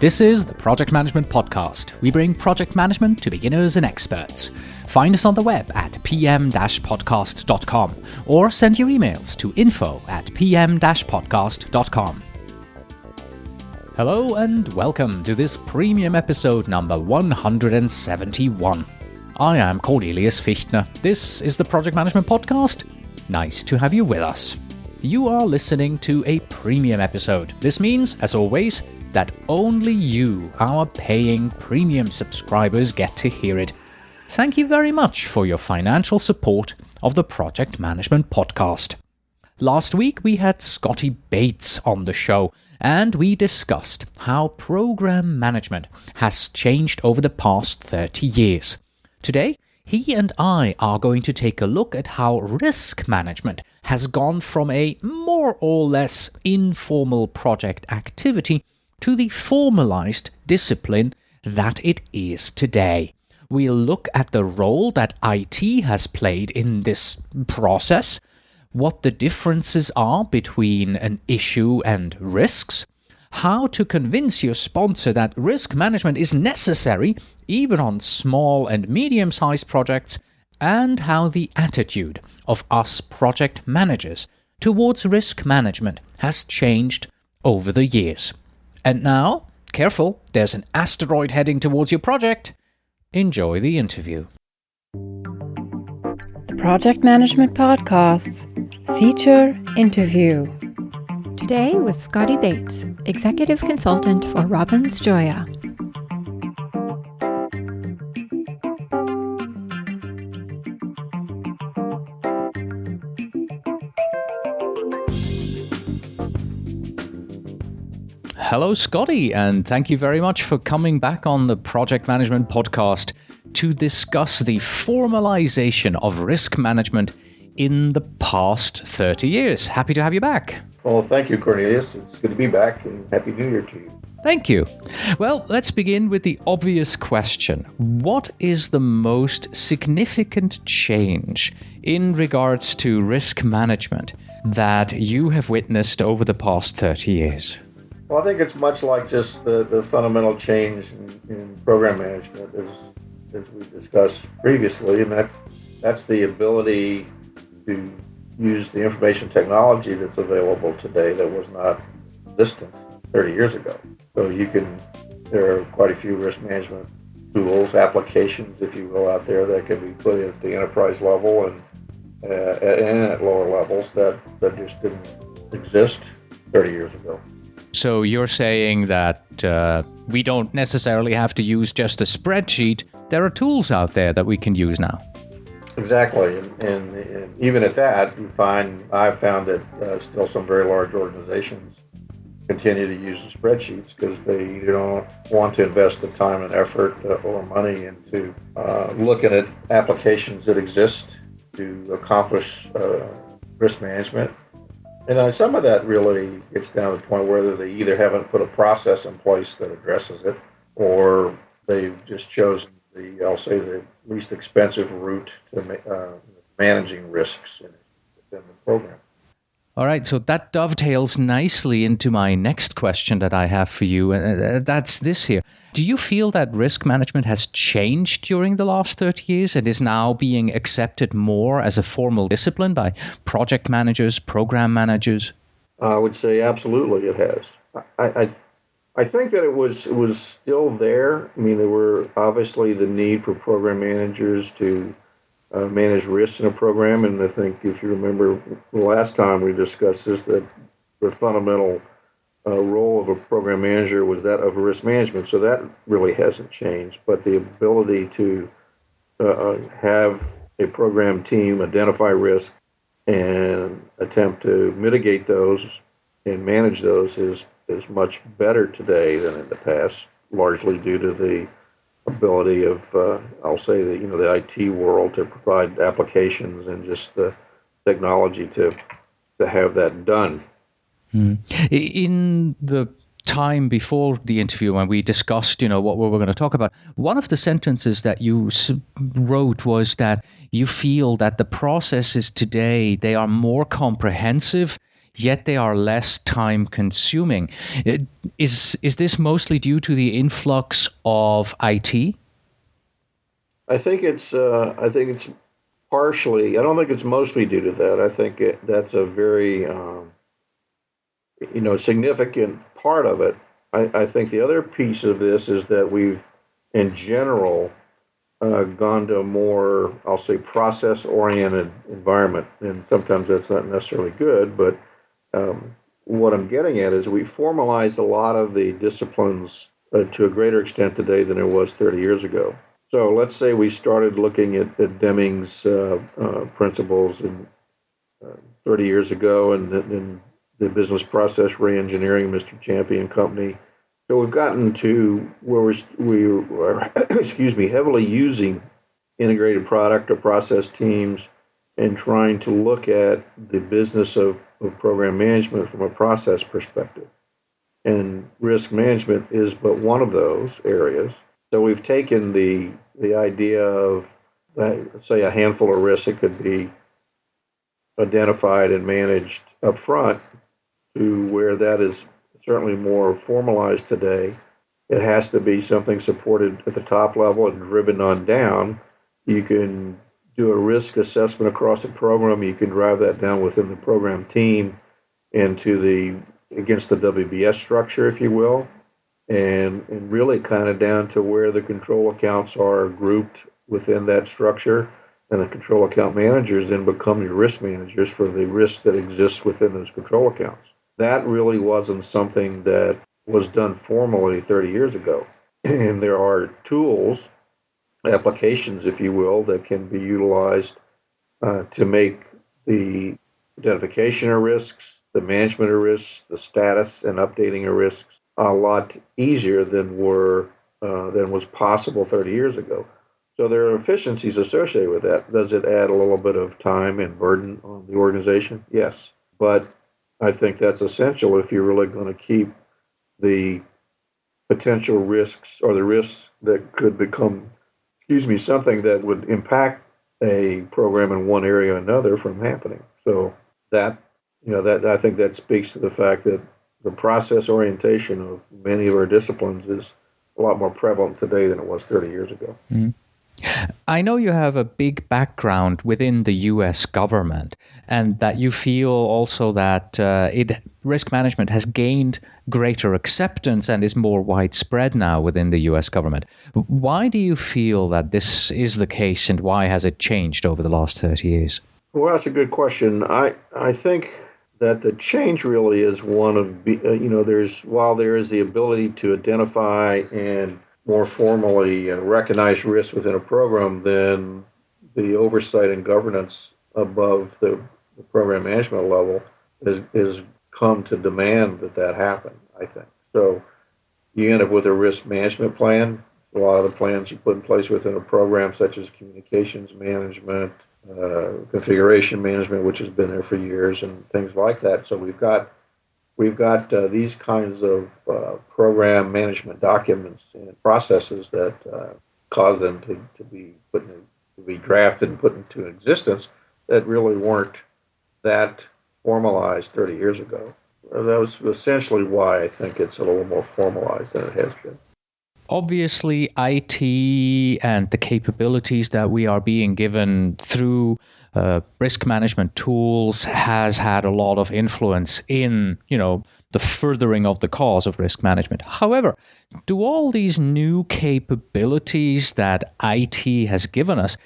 This is the Project Management Podcast. We bring project management to beginners and experts. Find us on the web at pm-podcast.com or send your emails to info@pm-podcast.com. Hello and welcome to this premium episode number 171. I am Cornelius Fichtner. This is the Project Management Podcast. Nice to have you with us. You are listening to a premium episode. This means, as always, that only you, our paying premium subscribers, get to hear it. Thank you very much for your financial support of the Project Management Podcast. Last week we had Scotty Bates on the show, and we discussed how program management has changed over the past 30 years. Today, he and I are going to take a look at how risk management has gone from a more or less informal project activity to the formalized discipline that it is today. We'll look at the role that IT has played in this process, what the differences are between an issue and risks, how to convince your sponsor that risk management is necessary even on small and medium-sized projects, and how the attitude of us project managers towards risk management has changed over the years. And now, careful, there's an asteroid heading towards your project. Enjoy the interview. The Project Management Podcast's feature interview. Today with Scotty Bates, Executive Consultant for Robbins Joya. Hello, Scotty, and thank you very much for coming back on the Project Management Podcast to discuss the formalization of risk management in the past 30 years. Happy to have you back. Well, thank you, Cornelius. It's good to be back, and Happy New Year to you. Thank you. Well, let's begin with the obvious question. What is the most significant change in regards to risk management that you have witnessed over the past 30 years? Well, I think it's much like just the fundamental change in program management as we discussed previously, and that's the ability to use the information technology that's available today that was not existent 30 years ago. So there are quite a few risk management tools, applications, if you will, out there that can be put at the enterprise level and at lower levels that just didn't exist 30 years ago. So you're saying that we don't necessarily have to use just a spreadsheet. There are tools out there that we can use now. Exactly, and even at that, I've found that still some very large organizations continue to use the spreadsheets because they don't want to invest the time and effort or money into looking at applications that exist to accomplish risk management. And some of that really gets down to the point where they either haven't put a process in place that addresses it, or they've just chosen the least expensive route to managing risks within the program. All right, so that dovetails nicely into my next question that I have for you, and that's this here. Do you feel that risk management has changed during the last 30 years and is now being accepted more as a formal discipline by project managers, program managers? I would say absolutely it has. I think that it was still there. I mean, there were obviously the need for program managers to manage risks in a program, and I think if you remember the last time we discussed this, that the fundamental role of a program manager was that of risk management, so that really hasn't changed. But the ability to have a program team identify risk and attempt to mitigate those and manage those is much better today than in the past, largely due to the ability of, I'll say, the IT world to provide applications and just the technology to have that done. In the time before the interview when we discussed, what we were going to talk about, one of the sentences that you wrote was that you feel that the processes today, they are more comprehensive, yet they are less time consuming. Is this mostly due to the influx of IT? I think it's partially. I don't think it's mostly due to that. I think that's a very significant part of it. I think the other piece of this is that we've, in general, gone to a more, I'll say, process-oriented environment, and sometimes that's not necessarily good. But what I'm getting at is we formalized a lot of the disciplines to a greater extent today than it was 30 years ago. So let's say we started looking at Deming's principles 30 years ago, and the business process reengineering, Mr. Champion Company. So we've gotten to where we are heavily using integrated product or process teams and trying to look at the business of program management from a process perspective. And risk management is but one of those areas. So we've taken the idea of, say, a handful of risks that could be identified and managed up front to where that is certainly more formalized today. It has to be something supported at the top level and driven on down. You can do a risk assessment across a program. You can drive that down within the program team into against the WBS structure, if you will, and really kind of down to where the control accounts are grouped within that structure. And the control account managers then become your risk managers for the risks that exist within those control accounts. That really wasn't something that was done formally 30 years ago. And there are tools, applications, if you will, that can be utilized to make the identification of risks, the management of risks, the status and updating of risks a lot easier than was possible 30 years ago. So there are efficiencies associated with that. Does it add a little bit of time and burden on the organization? Yes. But I think that's essential if you're really going to keep the potential risks or the risks that could become, something that would impact a program in one area or another from happening. So that I think that speaks to the fact that the process orientation of many of our disciplines is a lot more prevalent today than it was 30 years ago. Mm-hmm. I know you have a big background within the U.S. government, and that you feel also that risk management has gained greater acceptance and is more widespread now within the U.S. government. Why do you feel that this is the case, and why has it changed over the last 30 years? Well, that's a good question. I think that the change really is one of, while there is the ability to identify and more formally recognize risk within a program, then the oversight and governance above the program management level is come to demand that happen, I think. So you end up with a risk management plan. A lot of the plans you put in place within a program, such as communications management, configuration management, which has been there for years, and things like that. So we've got these kinds of program management documents and processes that cause them to be drafted and put into existence that really weren't that formalized 30 years ago. That was essentially why I think it's a little more formalized than it has been. Obviously, IT and the capabilities that we are being given through risk management tools has had a lot of influence in, the furthering of the cause of risk management. However, do all these new capabilities that IT has given us,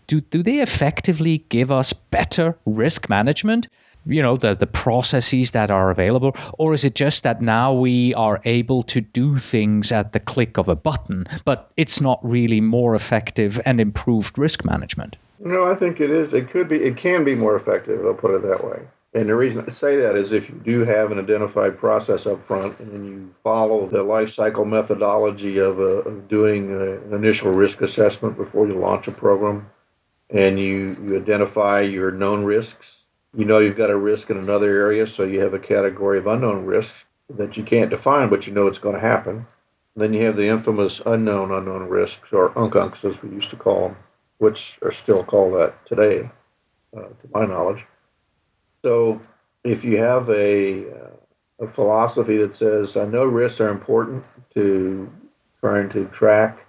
do they effectively give us better risk management? The processes that are available, or is it just that now we are able to do things at the click of a button, but it's not really more effective and improved risk management? No, I think it is. It can be more effective, I'll put it that way. And the reason I say that is if you do have an identified process up front and then you follow the life cycle methodology of doing an initial risk assessment before you launch a program, and you identify your known risks. You've got a risk in another area, so you have a category of unknown risks that you can't define, but it's going to happen. And then you have the infamous unknown risks, or UNCs as we used to call them, which are still called that today, to my knowledge. So if you have a philosophy that says, I know risks are important to trying to track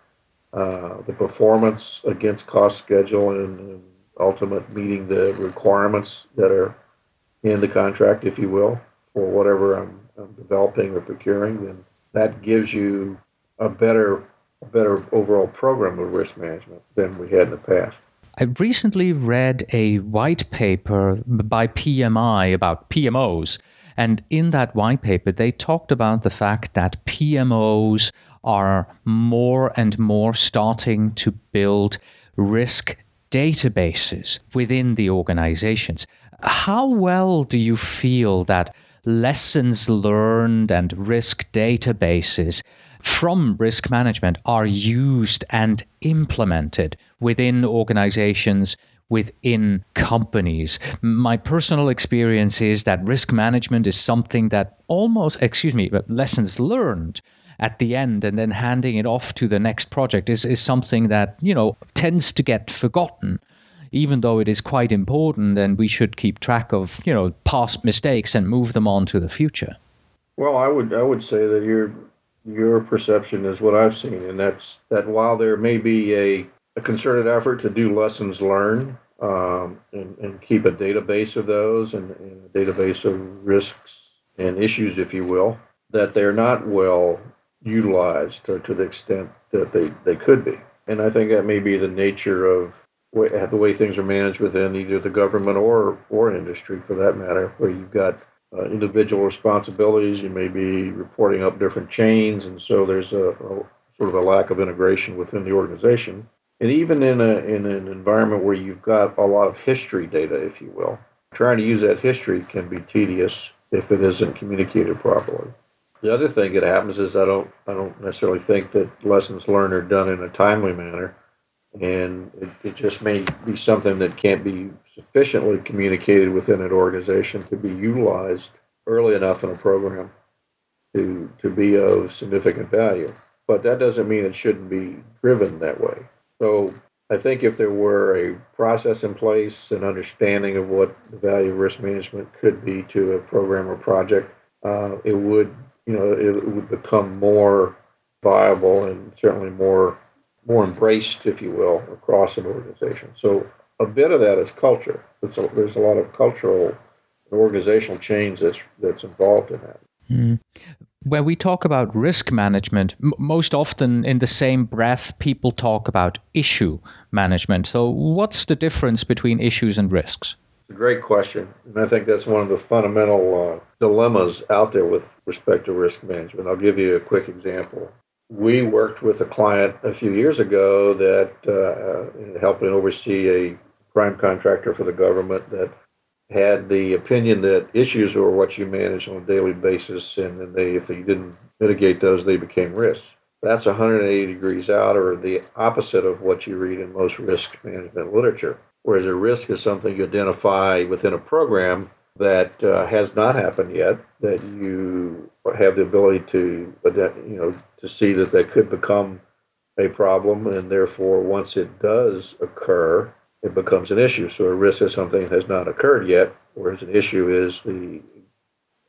the performance against cost schedule and ultimate meeting the requirements that are in the contract, if you will, for whatever I'm developing or procuring, then that gives you a better overall program of risk management than we had in the past. I recently read a white paper by PMI about PMOs. And in that white paper, they talked about the fact that PMOs are more and more starting to build risk databases within the organizations. How well do you feel that lessons learned and risk databases from risk management are used and implemented within organizations, within companies? My personal experience is that risk management is something that lessons learned at the end and then handing it off to the next project is something that, tends to get forgotten, even though it is quite important and we should keep track of, past mistakes and move them on to the future. Well, I would say that your perception is what I've seen, and that's that while there may be a concerted effort to do lessons learned and keep a database of those and a database of risks and issues, if you will, that they're not well utilized to the extent that they could be. And I think that may be the nature of the way things are managed within either the government or industry, for that matter, where you've got individual responsibilities. You may be reporting up different chains, and so there's a sort of a lack of integration within the organization. And even in an environment where you've got a lot of history data, if you will, trying to use that history can be tedious if it isn't communicated properly. The other thing that happens is I don't necessarily think that lessons learned are done in a timely manner, and it just may be something that can't be sufficiently communicated within an organization to be utilized early enough in a program to be of significant value. But that doesn't mean it shouldn't be driven that way. So I think if there were a process in place, an understanding of what the value of risk management could be to a program or project, it would become more viable and certainly more embraced, if you will, across an organization. So a bit of that is culture. There's a lot of cultural and organizational change that's involved in that. Mm. When we talk about risk management, most often in the same breath, people talk about issue management. So what's the difference between issues and risks? It's a great question. And I think that's one of the fundamental dilemmas out there with respect to risk management. I'll give you a quick example. We worked with a client a few years ago that helped oversee a prime contractor for the government that had the opinion that issues were what you manage on a daily basis, and then if you didn't mitigate those, they became risks. That's 180 degrees out, or the opposite of what you read in most risk management literature. Whereas a risk is something you identify within a program that has not happened yet, that you have the ability to see that could become a problem, and therefore once it does occur, it becomes an issue. So a risk is something that has not occurred yet, whereas an issue is the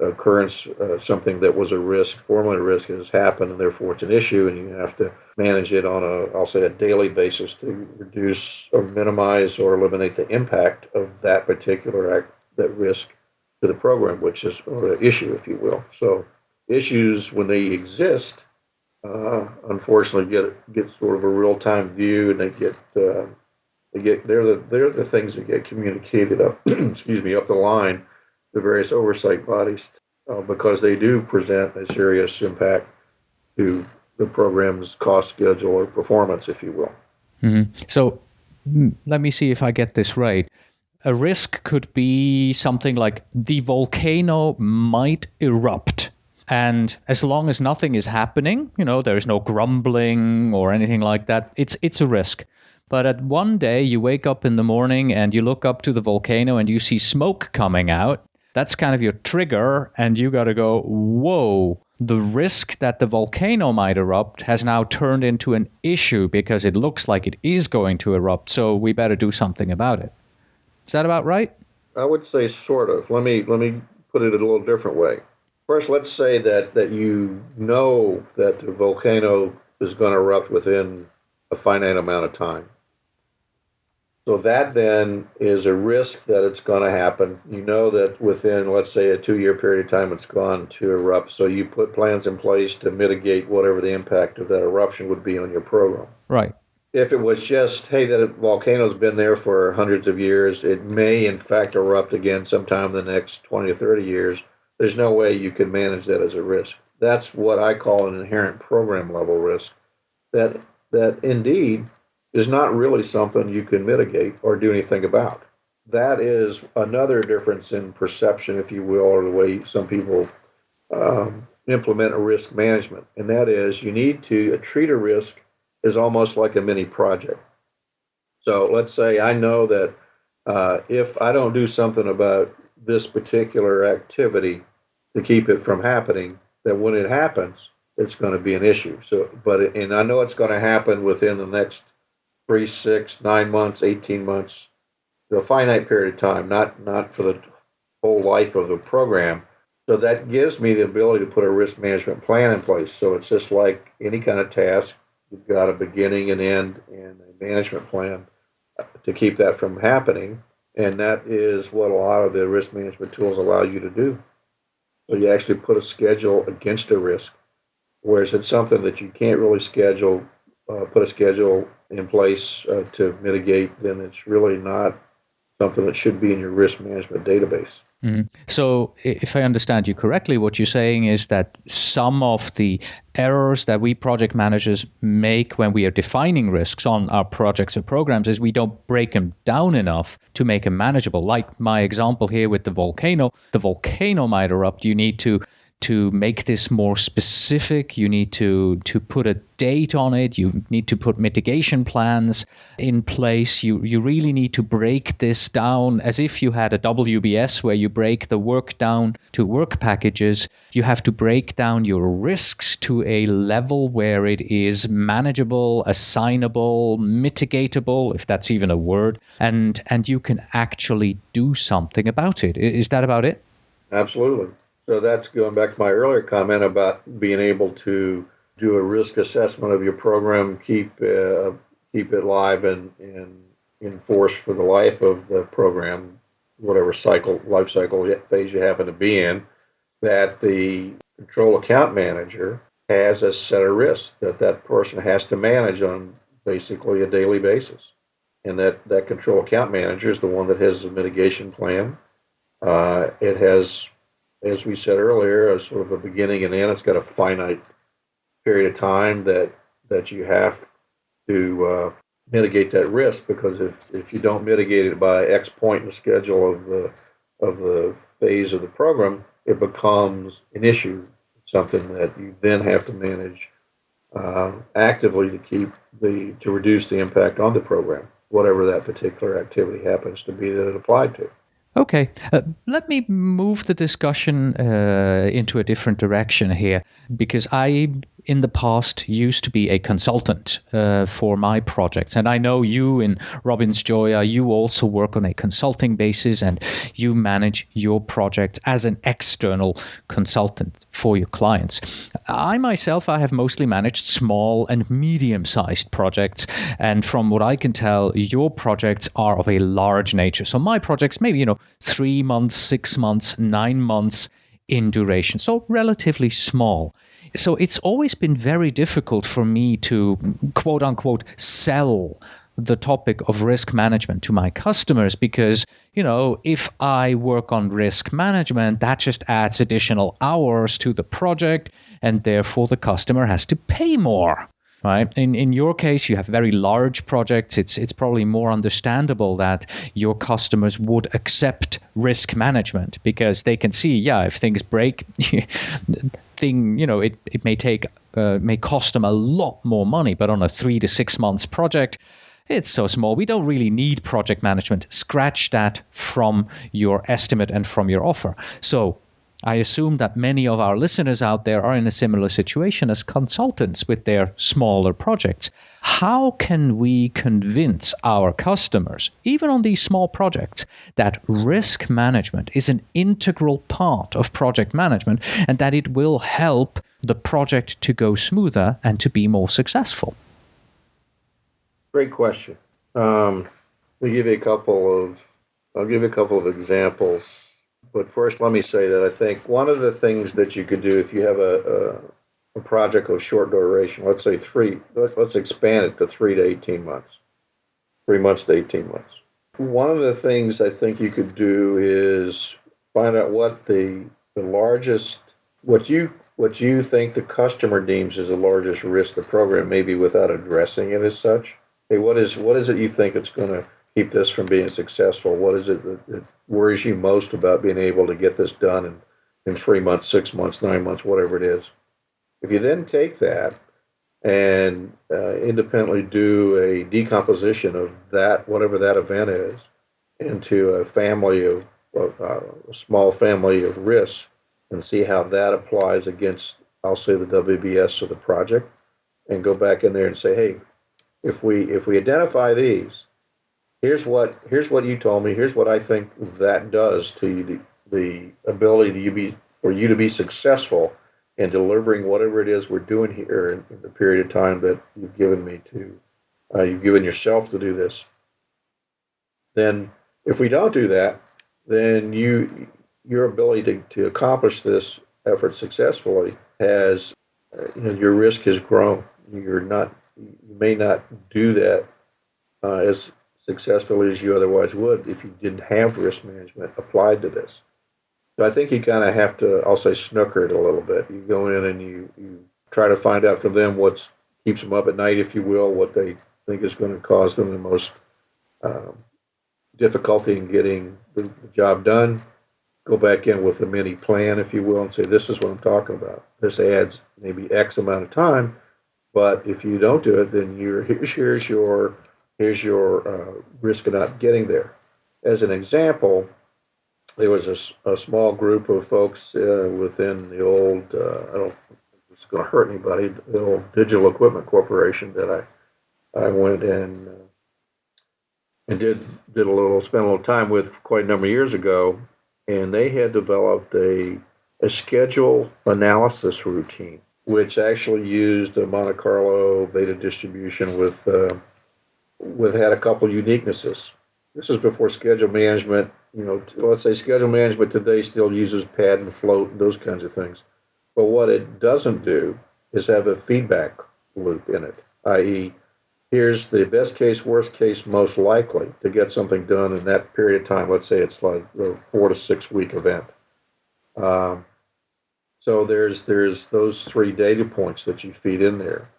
occurrence, something that was a risk, formerly a risk, has happened, and therefore it's an issue, and you have to manage it on a daily basis to reduce or minimize or eliminate the impact of that particular that risk to the program, which is or an issue, if you will. So issues, when they exist, unfortunately get sort of a real-time view, and they're the things that get communicated up up the line to various oversight bodies because they do present a serious impact to the program's cost schedule or performance, if you will. Mm-hmm. So let me see if I get this right. A risk could be something like the volcano might erupt. And as long as nothing is happening, there is no grumbling or anything like that, it's a risk. But at one day you wake up in the morning and you look up to the volcano and you see smoke coming out. That's kind of your trigger, and you got to go, whoa, the risk that the volcano might erupt has now turned into an issue because it looks like it is going to erupt, so we better do something about it. Is that about right? I would say sort of. Let me put it a little different way. First, let's say that you know that the volcano is going to erupt within a finite amount of time. So that then is a risk that it's going to happen. You know that within, let's say, a 2-year period of time, it's going to erupt. So you put plans in place to mitigate whatever the impact of that eruption would be on your program. Right. If it was just, hey, that volcano's been there for hundreds of years, it may in fact erupt again sometime in the next 20 or 30 years, there's no way you can manage that as a risk. That's what I call an inherent program level risk that indeed is not really something you can mitigate or do anything about. That is another difference in perception, if you will, or the way some people implement a risk management. And that is you need to treat a risk as almost like a mini project. So let's say I know that if I don't do something about this particular activity to keep it from happening, that when it happens, it's going to be an issue. And I know it's going to happen within the next 3, 6, 9 months, 18 months, a finite period of time, not for the whole life of the program. So that gives me the ability to put a risk management plan in place. So it's just like any kind of task. You've got a beginning and end and a management plan to keep that from happening. And that is what a lot of the risk management tools allow you to do. So you actually put a schedule against a risk. Whereas it's something that you can't really schedule, put a schedule in place to mitigate, then it's really not something that should be in your risk management database. Mm-hmm. So if I understand you correctly, what you're saying is that some of the errors that we project managers make when we are defining risks on our projects or programs is we don't break them down enough to make them manageable. Like my example here with the volcano might erupt. You need to make this more specific, you need to put a date on it, you need to put mitigation plans in place, you really need to break this down as if you had a WBS where you break the work down to work packages. You have to break down your risks to a level where it is manageable, assignable, mitigatable, if that's even a word, and you can actually do something about it. Is that about it? Absolutely. So that's going back to my earlier comment about being able to do a risk assessment of your program, keep it live and in force for the life of the program, whatever life cycle phase you happen to be in, that the control account manager has a set of risks that person has to manage on basically a daily basis. And that control account manager is the one that has a mitigation plan. It has, as we said earlier, a sort of a beginning and end. It's got a finite period of time that you have to mitigate that risk, because if you don't mitigate it by X point in the schedule of the phase of the program, it becomes an issue, something that you then have to manage actively to reduce the impact on the program, whatever that particular activity happens to be that it applied to. Okay, let me move the discussion into a different direction here, because I, in the past, used to be a consultant for my projects. And I know you in Robbins Joya, you also work on a consulting basis and you manage your project as an external consultant for your clients. I myself, I have mostly managed small and medium-sized projects. And from what I can tell, your projects are of a large nature. So my projects, maybe, 3 months, 6 months, 9 months in duration. So relatively small. So it's always been very difficult for me to, quote unquote, sell the topic of risk management to my customers because, if I work on risk management, that just adds additional hours to the project and therefore the customer has to pay more. Right. In your case, you have very large projects. It's probably more understandable that your customers would accept risk management because they can see, if things break, it may cost them a lot more money. But on a 3 to 6 months project, it's so small. We don't really need project management. Scratch that from your estimate and from your offer. So I assume that many of our listeners out there are in a similar situation as consultants with their smaller projects. How can we convince our customers, even on these small projects, that risk management is an integral part of project management and that it will help the project to go smoother and to be more successful? Great question. I'll give you a couple of examples. But first, let me say that I think one of the things that you could do if you have a project of short duration, let's say let's expand it to 3 to 18 months, 3 months to 18 months. One of the things I think you could do is find out what the largest, what you think the customer deems as the largest risk of the program, maybe without addressing it as such. Hey, what is it you think it's going to keep this from being successful? What is it that worries you most about being able to get this done in 3 months, 6 months, 9 months, whatever it is? If you then take that and independently do a decomposition of that, whatever that event is, into a small family of risks, and see how that applies against, I'll say, the WBS of the project, and go back in there and say, hey, if we identify these, here's what you told me. Here's what I think that does to you, the ability for you to be successful in delivering whatever it is we're doing here in the period of time that you've given you've given yourself to do this. Then, if we don't do that, then your ability to accomplish this effort successfully has, your risk has grown. You may not do that as successfully as you otherwise would if you didn't have risk management applied to this. So I think you kind of have to, I'll say, snooker it a little bit. You go in and you try to find out from them what keeps them up at night, if you will, what they think is going to cause them the most difficulty in getting the job done. Go back in with a mini plan, if you will, and say, this is what I'm talking about. This adds maybe X amount of time, but if you don't do it, then here's your risk of not getting there. As an example, there was a small group of folks within the old, I don't think it's going to hurt anybody, the old Digital Equipment Corporation that I went and spent a little time with quite a number of years ago, and they had developed a schedule analysis routine, which actually used a Monte Carlo beta distribution with had a couple uniquenesses. This is before schedule management. Let's say schedule management today still uses pad and float and those kinds of things. But what it doesn't do is have a feedback loop in it, i.e., here's the best case, worst case, most likely to get something done in that period of time. Let's say it's like a 4 to 6 week event. So there's those 3 data points that you feed in there.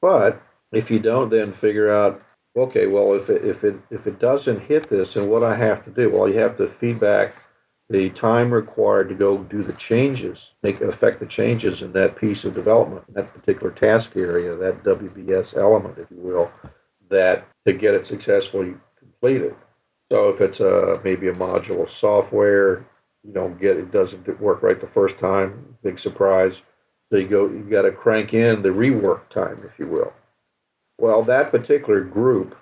But if you don't then figure out, okay, well, if it doesn't hit this, then what I have to do? Well, you have to feedback the time required to go do the changes, affect the changes in that piece of development, in that particular task area, that WBS element, if you will, that to get it successfully completed. So if it's maybe a module of software, it doesn't work right the first time, big surprise. So you got to crank in the rework time, if you will. Well, that particular group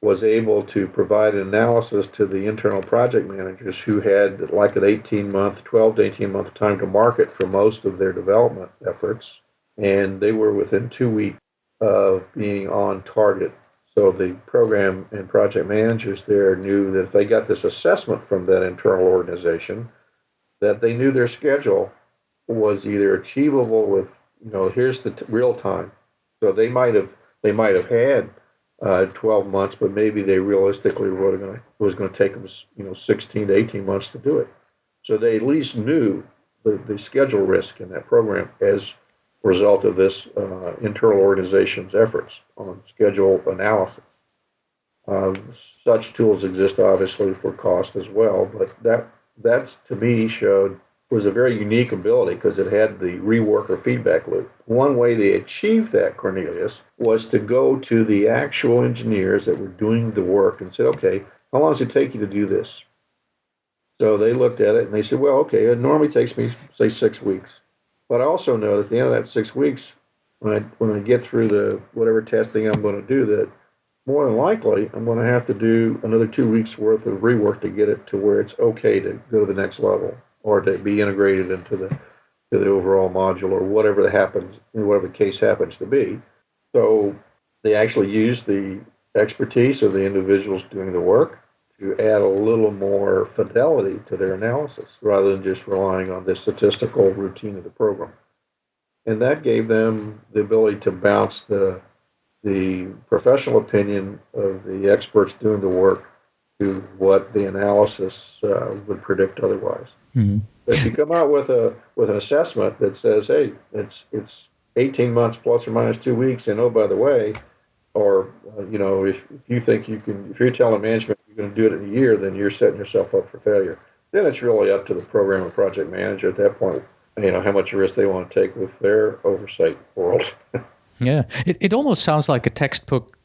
was able to provide an analysis to the internal project managers who had like an 12 to 18 month time to market for most of their development efforts. And they were within 2 weeks of being on target. So the program and project managers there knew that if they got this assessment from that internal organization, that they knew their schedule was either achievable with, here's the real time. So they might have had 12 months, but maybe they realistically was going to take them, 16 to 18 months to do it. So they at least knew the schedule risk in that program as a result of this internal organization's efforts on schedule analysis. Such tools exist, obviously, for cost as well, but that to me was a very unique ability because it had the rework or feedback loop. One way they achieved that, Cornelius, was to go to the actual engineers that were doing the work and said, okay, how long does it take you to do this? So they looked at it and they said, well, okay, it normally takes me, say, 6 weeks. But I also know that at the end of that 6 weeks, when I get through the whatever testing I'm going to do, that more than likely I'm going to have to do another 2 weeks worth of rework to get it to where it's okay to go to the next level or to be integrated into the overall module or whatever that happens, whatever the case happens to be. So they actually use the expertise of the individuals doing the work to add a little more fidelity to their analysis rather than just relying on the statistical routine of the program. And that gave them the ability to bounce the professional opinion of the experts doing the work to what the analysis would predict otherwise. Mm-hmm. But if you come out with an assessment that says, hey, it's 18 months plus or minus 2 weeks, and oh, by the way, or if you think you can, if you're telling management you're going to do it in a year, then you're setting yourself up for failure. Then it's really up to the program or project manager at that point, how much risk they want to take with their oversight world. Yeah, it almost sounds like a textbook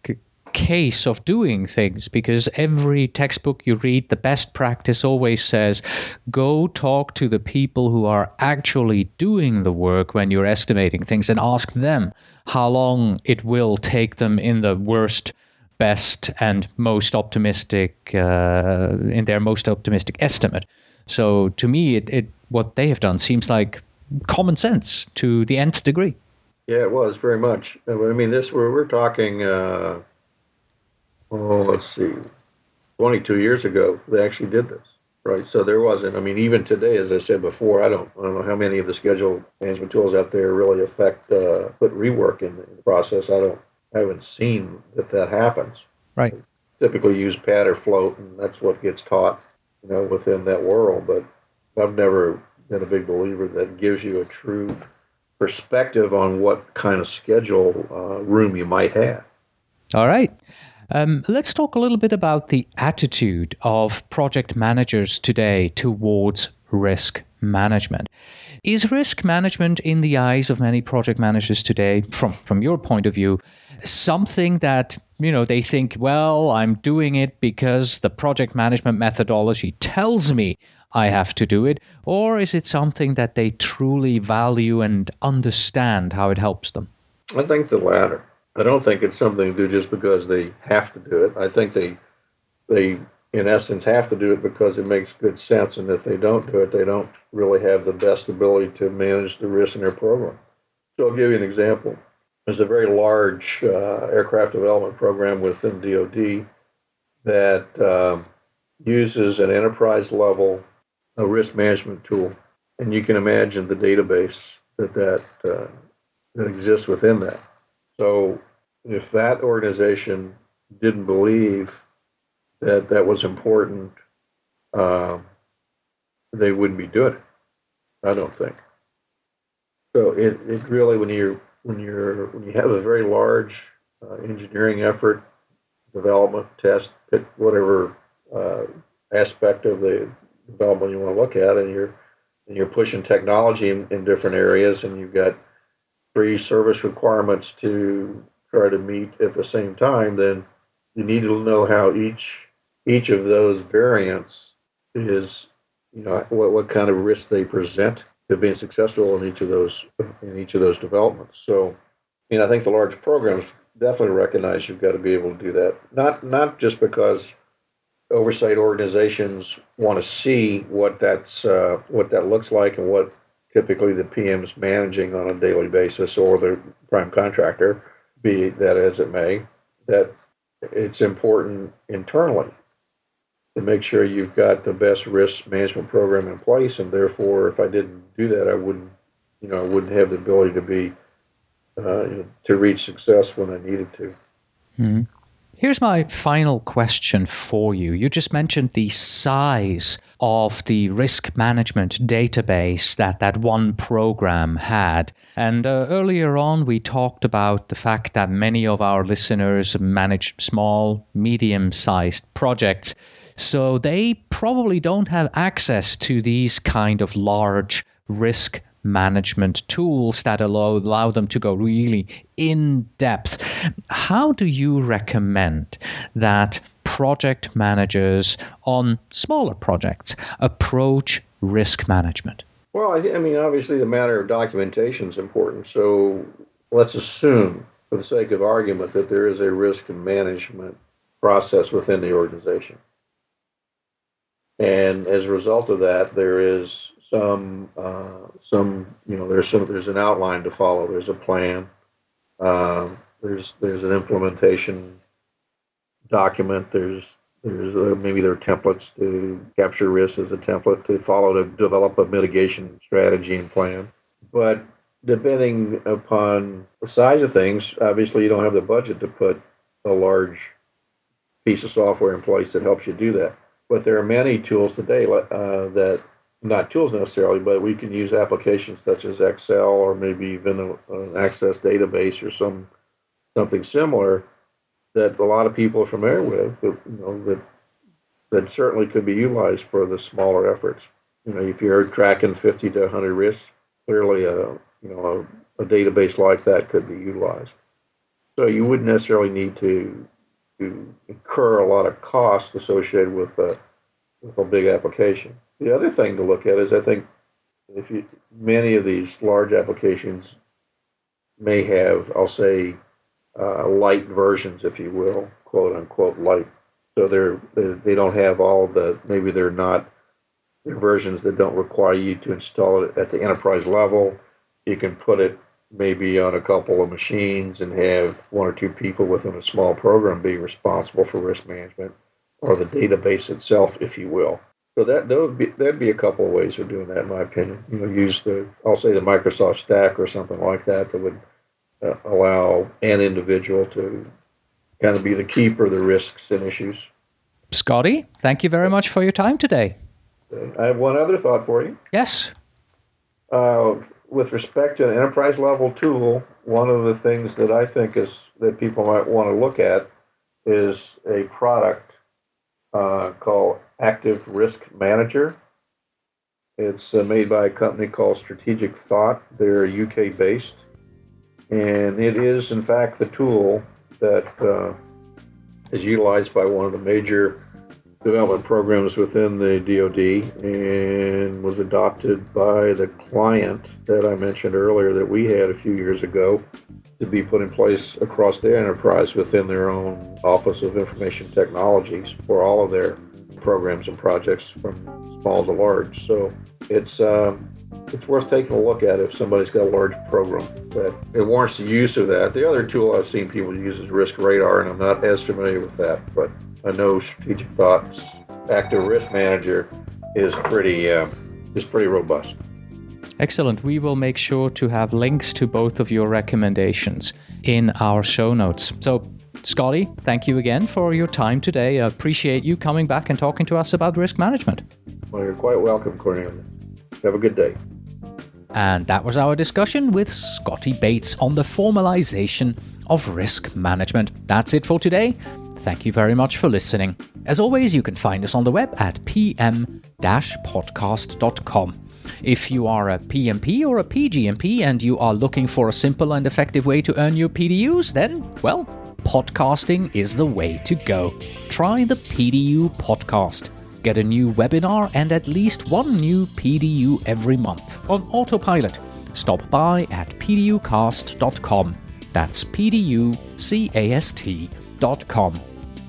case of doing things, because every textbook you read, the best practice always says, go talk to the people who are actually doing the work when you're estimating things and ask them how long it will take them in the worst, best, and most optimistic, in their most optimistic estimate. So to me, it what they have done seems like common sense to the nth degree. Yeah, it was very much. I mean, we're talking, let's see, 22 years ago, they actually did this, right? So there wasn't, even today, as I said before, I don't know how many of the schedule management tools out there really put rework in the process. I haven't seen that happens. Right. They typically use pad or float, and that's what gets taught, within that world. But I've never been a big believer that gives you a true perspective on what kind of schedule room you might have. All right. Let's talk a little bit about the attitude of project managers today towards risk management. Is risk management, in the eyes of many project managers today, from your point of view, something that, they think, well, I'm doing it because the project management methodology tells me I have to do it, or is it something that they truly value and understand how it helps them? I think the latter. I don't think it's something to do just because they have to do it. I think they in essence have to do it because it makes good sense, and if they don't do it, they don't really have the best ability to manage the risk in their program. So I'll give you an example. There's a very large aircraft development program within DoD that uses an enterprise level risk management tool, and you can imagine the database that exists within that. So if that organization didn't believe that was important, they wouldn't be doing it, I don't think. So it really, when you have a very large engineering effort, development, test, pick whatever aspect of the development you want to look at, and you're pushing technology in different areas, and you've got 3 service requirements to try to meet at the same time, then you need to know how each of those variants is, what kind of risk they present to being successful in each of those developments. So, I think the large programs definitely recognize you've got to be able to do that. Not just because oversight organizations want to see what that looks like and what typically the PM is managing on a daily basis, or the prime contractor, be that as it may, that it's important internally to make sure you've got the best risk management program in place, and therefore, if I didn't do that, I wouldn't have the ability to be to reach success when I needed to. Mm-hmm. Here's my final question for you. You just mentioned the size of the risk management database that one program had. And earlier on, we talked about the fact that many of our listeners manage small, medium-sized projects. So they probably don't have access to these kind of large risk management tools that allow them to go really in depth. How do you recommend that project managers on smaller projects approach risk management? Well, I mean, obviously the matter of documentation is important. So let's assume, for the sake of argument, that there is a risk management process within the organization. And as a result of that, there is there's an outline to follow. There's a plan. There's an implementation document. There's maybe there are templates to capture risk as a template to follow to develop a mitigation strategy and plan. But depending upon the size of things, obviously you don't have the budget to put a large piece of software in place that helps you do that. But there are many tools today that, not tools necessarily, but we can use applications such as Excel or maybe even an Access database or something similar that a lot of people are familiar with, that certainly could be utilized for the smaller efforts. If you're tracking 50 to 100 risks, clearly a database like that could be utilized. So you wouldn't necessarily need to incur a lot of costs associated with a big application. The other thing to look at is, I think, many of these large applications may have, I'll say, light versions, if you will, quote unquote light. So they don't have maybe they're versions that don't require you to install it at the enterprise level. You can put it maybe on a couple of machines and have one or two people within a small program be responsible for risk management, or the database itself, if you will. So that'd be a couple of ways of doing that, in my opinion. Use the Microsoft stack or something like that would allow an individual to kind of be the keeper of the risks and issues. Scotty, thank you very much for your time today. I have one other thought for you. Yes. With respect to an enterprise level tool, one of the things that I think that people might want to look at is a product called Active Risk Manager. It's made by a company called Strategic Thought. They're UK based, and it is in fact the tool that is utilized by one of the major development programs within the DoD, and was adopted by the client that I mentioned earlier that we had a few years ago to be put in place across their enterprise within their own Office of Information Technologies for all of their programs and projects from small to large. So it's worth taking a look at if somebody's got a large program that it warrants the use of that. The other tool I've seen people use is Risk Radar, and I'm not as familiar with that, but I know Strategic Thought's Active Risk Manager is pretty robust. Excellent. We will make sure to have links to both of your recommendations in our show notes. So, Scotty, thank you again for your time today. I appreciate you coming back and talking to us about risk management. Well, you're quite welcome, Cornelius. Have a good day. And that was our discussion with Scotty Bates on the formalization of risk management. That's it for today. Thank you very much for listening. As always, you can find us on the web at pm-podcast.com. If you are a PMP or a PGMP and you are looking for a simple and effective way to earn your PDUs, then, well, podcasting is the way to go. Try the PDU podcast. Get a new webinar and at least one new PDU every month on autopilot. Stop by at pducast.com. That's pducast.com.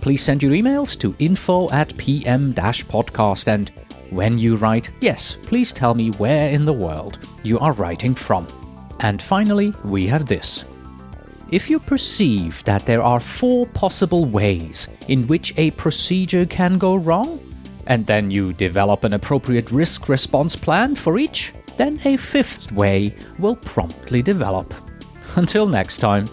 Please send your emails to info@pm-podcast, and when you write, yes, please tell me where in the world you are writing from. And finally, we have this. If you perceive that there are 4 possible ways in which a procedure can go wrong, and then you develop an appropriate risk response plan for each, then a 5th way will promptly develop. Until next time.